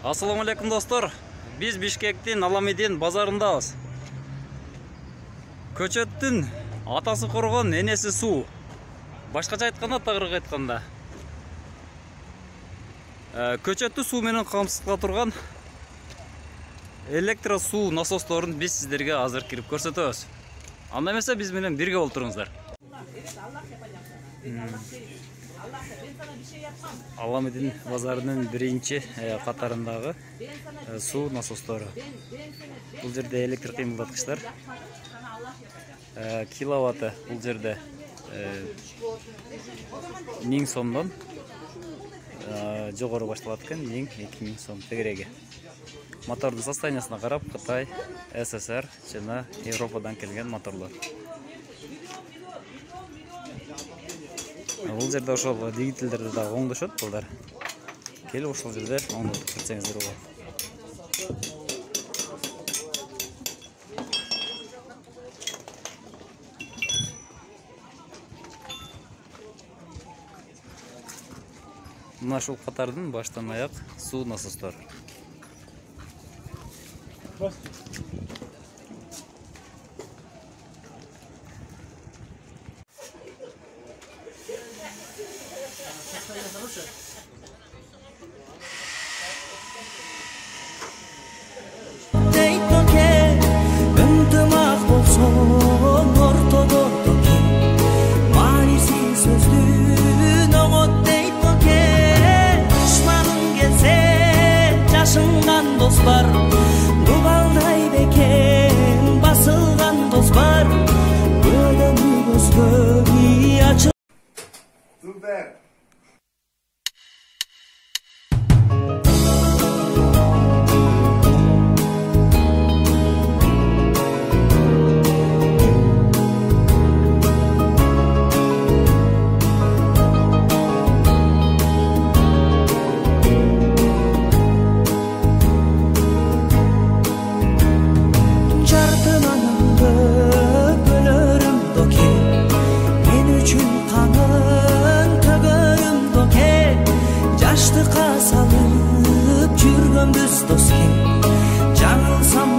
Assalamu alaikum dostlar. Biz Bişkектин Аламедин базарындабыз. Көчөттүн атасы коргон, энеси суу. Башкача айтканда, тагырык айтканда. Көчөттү суу менен камсыздап турган электро суу насосторун биз сиздерге азыр кирип көрсөтөбүз. Анда эмесе биз менен бирге болуңуздар. Аламедин базарынын биринчи катарындагы суу насостору. Бул жерде электр кыймылдаткычтар. Киловатты бул жерде 1000 сомдон жогору башталат экен, 2000 сом тегереги. Мотордун состояниясына карап, Кытай, СССР жана Европадан келген моторлор. Бул жерде ошол двигательдерди да оңдошот булдар. Келип ошол жерде оңдотуп кетсеңиздер болот. Мына ушул катардын баштан аяк суу насостор. Dostlar, bu balday beken basılgan dostlar, ölümü gözleri açıp. Süper. Salıp жүргөнбүz дос ким жаңылсам